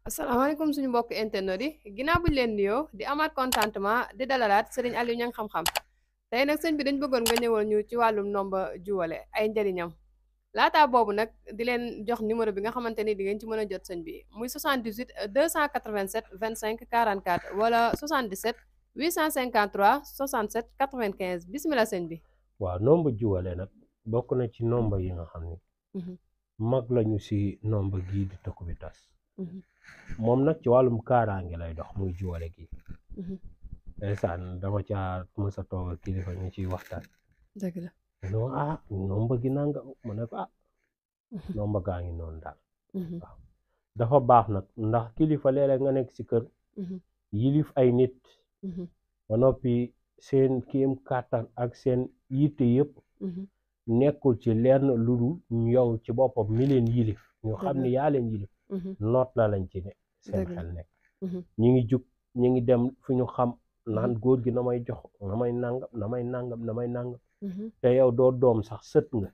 asalaamaaleykum suñu mbokk internet yi ginnaaw buñ leen nuyoo di amaat contentement di dalalaat sëriñ Aliou Niang xam-xam tey nag sëñ bi dañ bëggoon nga ñëwal ñu ci wàllum ndomba juwale ay njëriñam laataa boobu nag di leen jox numéro bi nga xamante ni di ngeen ci mën a jot sëñ bi muy 78 287 25 44 wala 77 853 67 95 bisimilah sëñ bi. waaw nomba juwale nag bokk na ci nomba yi nga xam ni mag lañu si nomba gii di Tëkku bi tas moom nag ci wàllum kaaraange lay dox muy juwale gi ndeysaan dama caa mës a toog ak kilifa ñu ciy waxtaan dëgg la non nomba gi nanga mu ne ko nomba gaa ngi noonu daal waaw dafa baax nag ndax kilifa léeg-léeg nga nekk si kër yilif ay nit ba noppi seen kéem kàttan ak seen yitte yëpp nekkul ci lenn lu dul yow ci boppam mi leen yilif ñu xam ne yaa leen yilif noot la lañ ci ne seen xel nekk ñi ngi jug ñi ngi dem fu ñu xam naan góor gi na may jox na may nangam na may nangam na may nangam te yow doo doom sax sët nga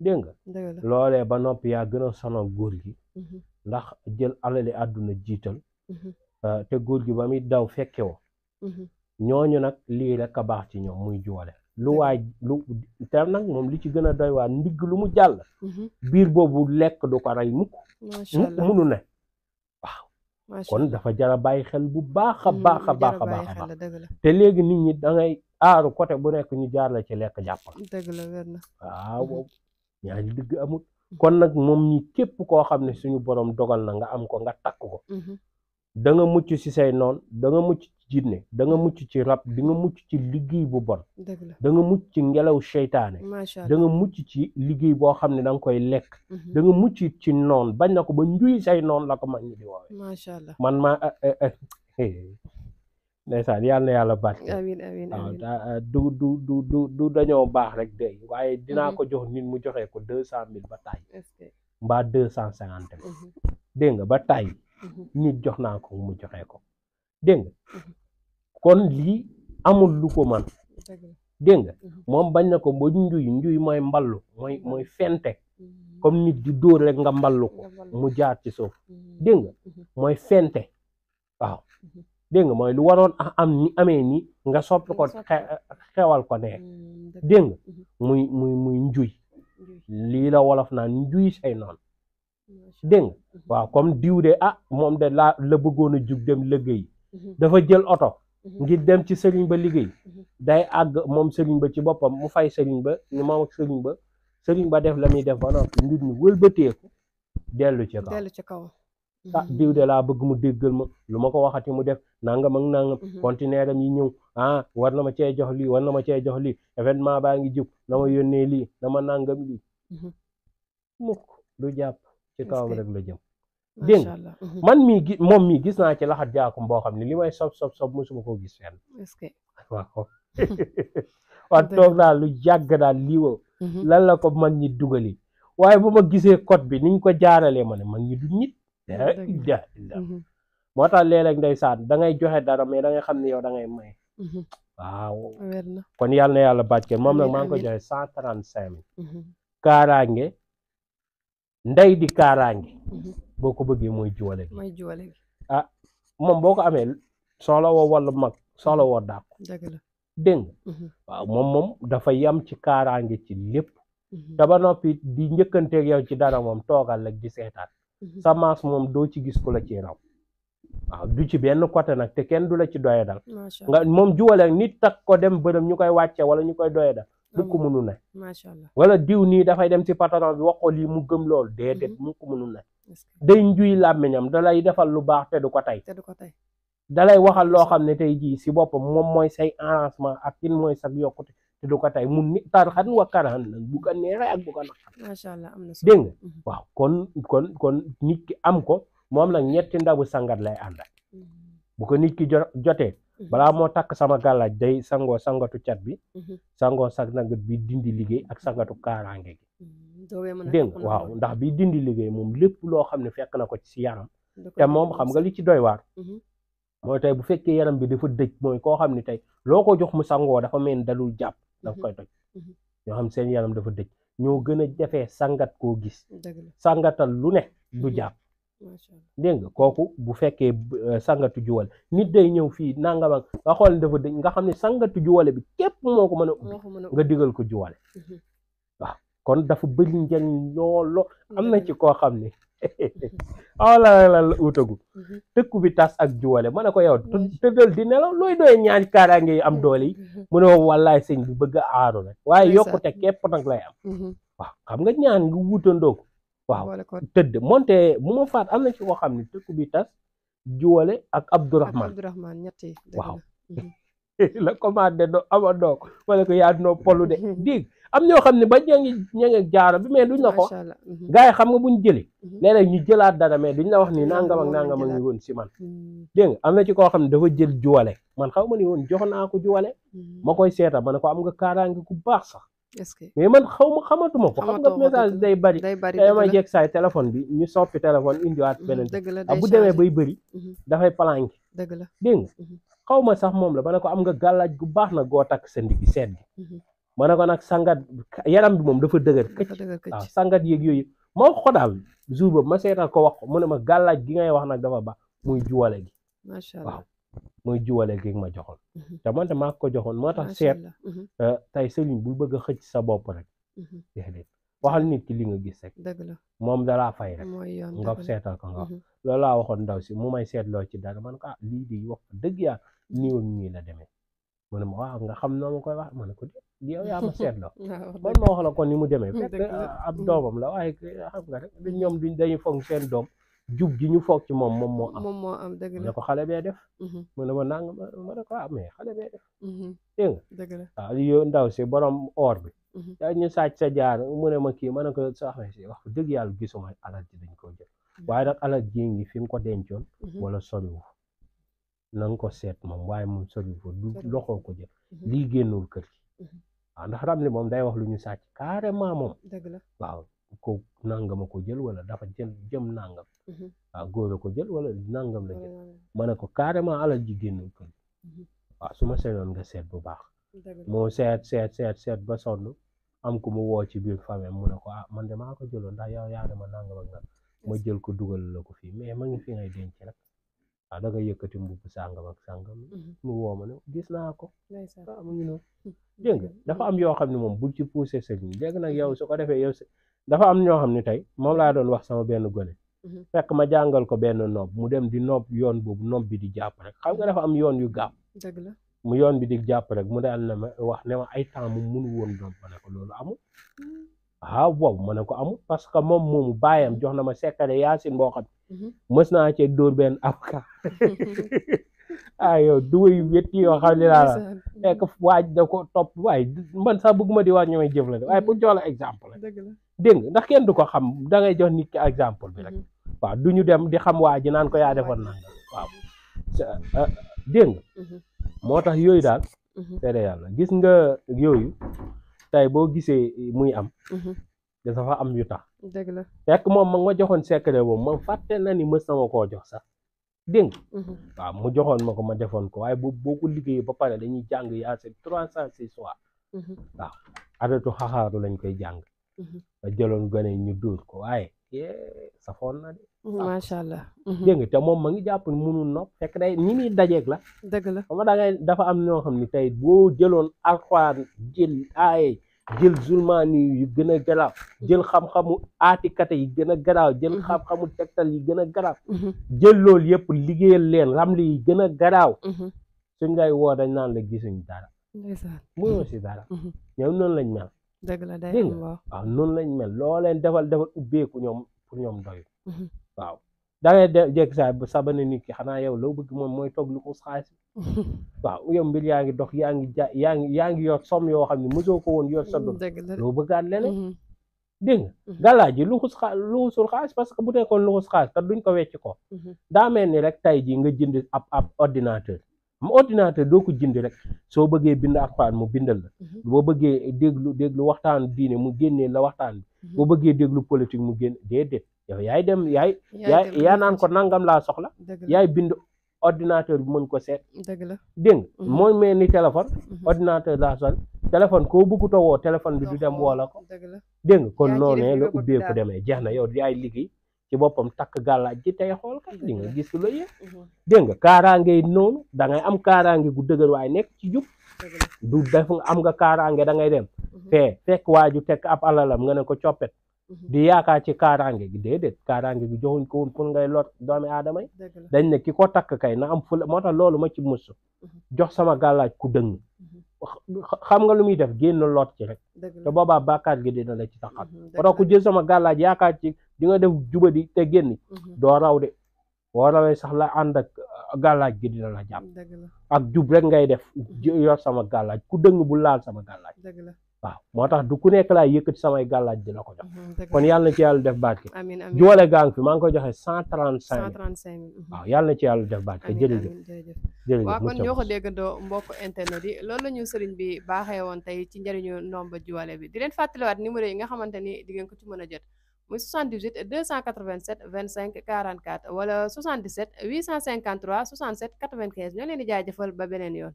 dégg nga loolee ba noppi yaa gën a sonal góor gi ndax jël alali àdduna jiital te góor gi ba muy daw fekke woo ñooñu nag lii rek a baax ci ñoom muy juwale lu waay lu te nag moom li ci gën a doy waa ndigg lu mu jàll biir boobu lekk du ko rey mukk munu ne waaw kon dafa jara bàyyi xel bu baax a baax a baax a baax a baax te léegi nit ñi da ngay aaru côté bu nekk ñu jaar la ci lekk jàppal dëgg la wér na waaw boobu ñaari digg amul kon nag moom ñi képp koo xam ne suñu borom dogal na nga am ko nga takk ko da nga mucc ci say noon da nga mucc ci jinne da nga mucc ci rab di nga mucc ci liggéey bu bon da nga mucc ci ngelaw seytaane da nga mucc ci liggéey boo xam ne da nga koy lekk da nga mucc ci noon bañ na ko ba njuy say noon la ko mag ñi di woowee macha allah man ma ndeysaan yàlla na yàlla barke amiin amiin waaw du dañoo baax rek de waaye dinaa ko jox nit mu joxee ko 200 000 ba tay mbaa 250 dégg nga ba tay nit jox naa ko mu joxe ko dégg nga kon lii amul lu ko man dégg nga moom bañ na ko ba njuy mooy mballu mooy fente comme nit di dóor rek nga mballu ko mu jaar ci suuf dégg nga mooy fente waaw dégg nga mooy lu waroon am ni amee ni nga soppi ko xewal ko nee dégg nga muy njuy lii la wolof naan njuy say noonu dégg nga waaw comme diw de moom de la bëggoon a jug dem liggéey dafa jël oto ngir dem ci sëriñ ba liggéey day àgg moom sëriñ ba ci boppam mu fay sëriñ ba ni moom ak sëriñ ba def la muy def ba noppi mbir mi wëlbateeku dellu ci kaw diw de laa bëgg mu déggal ma lu ma ko waxati mu def nangam ak nangam conteneur am yi ñëw war na ma cee jox lii war na ma cee jox lii événement baa ngi jub na ma yónnee lii na ma nangam lii mukk du jàpp ci kawam rek la jëm dégg nga man moom mii gis naa ci laxat jaakum boo xam ne li may sob mosuma koo gis fenn waaw wax toog daal lu jàgg daal lii woo lan la ko mag ñi dugali waaye bu ma gisee code bi niñ ko jaaralee ma ne mag ñi du nit moo tax léeg-léeg ndeysaan da ngay joxe dara mais da ngay xam ne yow da ngay may waaw kon yàlla na yàlla bàccee moom nag maa ngi ko joxe 135 000 kaaraange ndey di kaaraange boo ko bëggee mooy juwale gi moom boo ko amee soxla woo wala mag soxla woo dàqu dégg nga waaw moom dafa yam ci kaaraange ci lépp te ba noppi di njëkkanteeg yow ci dara moom toogal rek di seetaan sa maas moom doo ci gis ku la ci raw waaw du ci benn côté nag te kenn du la ci doye dal nga moom juwale nit tak ko dem bërëm ñu koy wàcce wala ñu koy doye dal mu ko mënu ne wala diw nii dafay dem ci patron bi wax ko lii mu gëm lool déedéet mu ko mënu ne day njuy làmmiñam da lay defal lu baax te du ko tey da lay waxal loo xam ne tey jii si boppam moom mooy say arrangement ak kin mooy sa yokkute te du ko tey mun ni tarxan wa karahan nag bu ko neexee ak bu ko naqar dégg nga waaw kon nit ki am ko moom nag ñetti ndabu sangat lay àndal bu ko nit ki jotee balaa moo takk sama gàllaaj day sangoo sangatu cat bi sangoo sangat bi dindi liggéey ak sangatu kaaraange gi dégg nga waaw ndax bi dindi liggéey moom lépp loo xam ne fekk na ko ci yaram te moom xam nga li ci doy waar mooy tey bu fekkee yaram bi dafa dëj mooy koo xam ne tey loo ko jox mu sangoo dafa mel ni dalul jàpp dafa koy toj ñoo xam seen yaram dafa dëj ñoo gën a jafee sangat koo gis sangatal lu ne du jàpp dégg nga kooku bu fekkee sangatu juwale nit day ñëw fii nangam ak nga xool dafa dëñ nga xam ne sangatu juwale bi képp moo ko mën a ubbi nga digal ko juwale waaw kon dafa bëri njëriñ loolo am na ci koo xam ne la utagu tëkku bi tas ak juwale ma ne ko yow tëddal di nelaw looy doyee ñaan kaaraange yi am doole yi mu ne wallaay sëñ bi bëgg a aaru rek waaye yokkute képp nag lay am waaw xam nga ñaan nga wutandoo ko waaw tëdd moonte bu ma faat am na ci koo xam ne tëkku bi tas juwale ak Abdourahman waaw la commandé do ama doog wala ko yaa noo polu de dégg am ñoo xam ne ba ña ngi jaaro bi mais duñ la ko gars yi xam nga buñ jëlee léeg-léeg ñu jëlaat dara mais duñ la wax ni nangam ak nangam a ngi woon si man dégg nga am na ci koo xam ne dafa jël juwale man xaw ma ni woon jox naa ko juwale ma koy seeta ma ne ko am nga kaaraange ku baax sax mais man xamatuma ko xam nga message day bari tey ma jekk saay téléphone bi ñu soppi téléphone indiwaat beneen bu demee bay bëri dafay planqué dégg nga xaw ma sax moom la ba ne ko am nga gàllaaj gu baax na goo takk sa ndigg seet gi ma ne ko nag sangat yaram bi moom dafa dëgër këcc waaw sangat yéeg yooyu ma wax ko daal jour boobu ma seetal ko wax ko mu ne ma gàllaaj gi ngay wax nag dafa baax muy juwale gi waaw muy juwale gi ma joxoon te man maa ko joxoon moo tax seet tey sëriñ bu bëgg a xëcc sa bopp rek déedéet waxal nit ki li nga gis rek moom dalaa fay rek nga seetal ko nga loolu laa waxoon ndaw si mu may seetloo ci dara man ko lii di wax dëgg yaa nii ak nii la demee mu ne ma waaw nga xam noo ma koy wax ma ne ko yow yaa ma seetloo man ma wax la ko ni mu demee fekk ab doomam la waaye xam nga rek ñoom dañuy foog seen doom jub ji ñu foog ci moom moo am dëgg la ne ko xale bee def mu ne ma nang ma ne ko mais xale bee def dégg nga waaw yow ndaw si borom or bi daa ñu sàcc sa jaar mu ne ma kii ma ne ko soxna si wax dëgg yàlla gisuma alal ji dañ koo jël waaye nag alal ji ngi fi nga ko dencoon wala soriwu na nga ko seet moom waaye moom soriwu du loxoo ko jël lii génnul kër gi waaw ndax ram li moom day wax lu ñu sàcc carrément moom waaw ko nangama ko jël wala dafa jëm nangam waaw góor a ko jël wala nangam la jël ma ne ko carrément alal ji génnul kër gi waaw su ma seetoon nga seet bu baax moo seet ba sonn am ku mu woo ci biir famille mu ne ko man de maa ko jëloon ndax yow yaa dama nangam ak nangam ma jël ko dugal la ko fii mais ma ngi fi ngay denc rek waaw da nga yëkkati mbubb sàngam ak sàngam mu woo ma ne gis naa ko waaw mu ngi noonu dégg nga dafa am yoo xam ne moom bul ci poussé sëriñ léegi nag yow su ko defee yow dafa am ñoo xam ne tey moom laa doon wax sama benn gone fekk ma jàngal ko benn nopp mu dem di nopp yoon boobu nopp bi di jàpp rek xam nga dafa am yoon yu gaaw mu yoon bi di jàpp rek mu daal na ma wax ne ma ay temps mu mënu woon doon ma ne ko loolu amul boobu ma ne ko amul parce que moom moomu bàyyam jox na ma sekkare yaasin boo xam mës naa cee dóor benn avocat yow duwa yu wétti yoo xam ne laa la fekk waaj da ko topp waaye man sax bëgguma di wax ñu may jëflante waaye pour jox la exemple la dégg nga ndax kenn du ko xam da ngay jox nit ki exemple bi rek waaw du ñu dem di xam waa ji naan ko yaa defoon nanga waaw dégg nga moo tax yooyu daal tere yàlla gis nga yooyu tey boo gisee muy am dafa am yu tax fekk moom ma nga joxoon secret boobu moom fàtte na ni mës na ma koo jox sax dégg nga waaw mu joxoon ma ko ma defoon ko waaye boo ko liggéeyee ba pare dañuy jàng Yaasin 306 fois waaw adatu xaxaaru lañ koy jàng a jëloon gone ñu dóor ko waaye safoon na de macha allah dégg nga te moom ma ngi jàpp munul nopp fekk day ñi muy dajeeg la dëgg la xam nga da ngay dafa am ñoo xam ne tey boo jëloon alxuraan jël zulmaani yu gën a garaaw jël xam-xamu aatikate yi gën a garaaw jël xam-xamu tegtal yi gën a garaaw jël loolu yëpp liggéeyal leen ramli yi gën a garaaw suñ lay woo dañ naan la gisuñ dara mënoo si dara ñoom noonu lañ mel dëgg la day dégg nga waaw noonu lañ mel loo leen defal ubbeeku ñoom pour ñoom doyu waaw da ngay jekk saa ba sabane nit ki xanaa yow loo bëgg moom mooy toog lu ko xaalis waaw yow mbir yaa ngi dox yaa ngi yor somme yoo xam ne mosoo ko woon yor sa doom loo bëggaat leneen dégg nga gàllaa ji luxusul xaalis parce que bu nekkoon luxus xaalis kat duñ ko wecc ko daa mel ni rek tey ji nga jënd ab ordinateur ordinateur doo ko jënd rek soo bëggee bind alxuraan mu bindal la boo bëggee déglu waxtaan diine mu génnee la waxtaan bi boo bëggee déglu politique mu génn déedéet yow yaay dem yaa naan ko nangam laa soxla yaay bind ordinateur bi mën ko seet dégg nga mooy mel ni téléphone ordinateur laa sol téléphone koo bëgguta woo téléphone bi du dem woola ko dégg nga kon noonee la ubbeeku demee jeex na yow yaay liggéey ci boppam takk gàllaaj gi tey xool kat di nga gis lu yëpp dégg nga kaaraange yi noonu da ngay am kaaraange gu dëgër waaye nekk ci jub du def am nga kaaraange da ngay dem fekk waaju tekk ab alalam nga ne ko coppet di yaakaar ci kaaraange gi déedéet kaaraange gi joxuñ ko woon pour ngay lot doomi aadama yi dañ ne ki ko takk kay na am fula moo tax loolu ma ci mus jox sama gàllaaj ku dëng xam nga lu muy def génn lot ci rek te boobaa bàkkaar gi dina la ci taxal moo ku jël sama gàllaaj yaakaar ci di nga def jubadi te génn doo raw de boo rawee sax la ànd ak gàllaaj gi dina la jàpp ak jub rek ngay def yor sama gàllaaj ku dëng bu laal sama gàllaaj waaw moo tax du ku nekk laa yëkkati samay gàllaaj di la ko jox kon yàlla na ci yàlla def barke Juwale gang fi maa ngi koy joxe 135 waaw yàlla na ci yàlla def barke jërëjëf waaw kon ñoo ko déggandoo mbokk internet yi loolu la ñu sëriñ bi baaxee woon tey ci njëriñu ndomba Juwale bi di leen fàttaliwaat numéro yi nga xamante ni di ngeen ko ci mën a jot muy 78 287 25 44 wala 77 853 67 95 ñoo leen di jaajëfal ba beneen yoon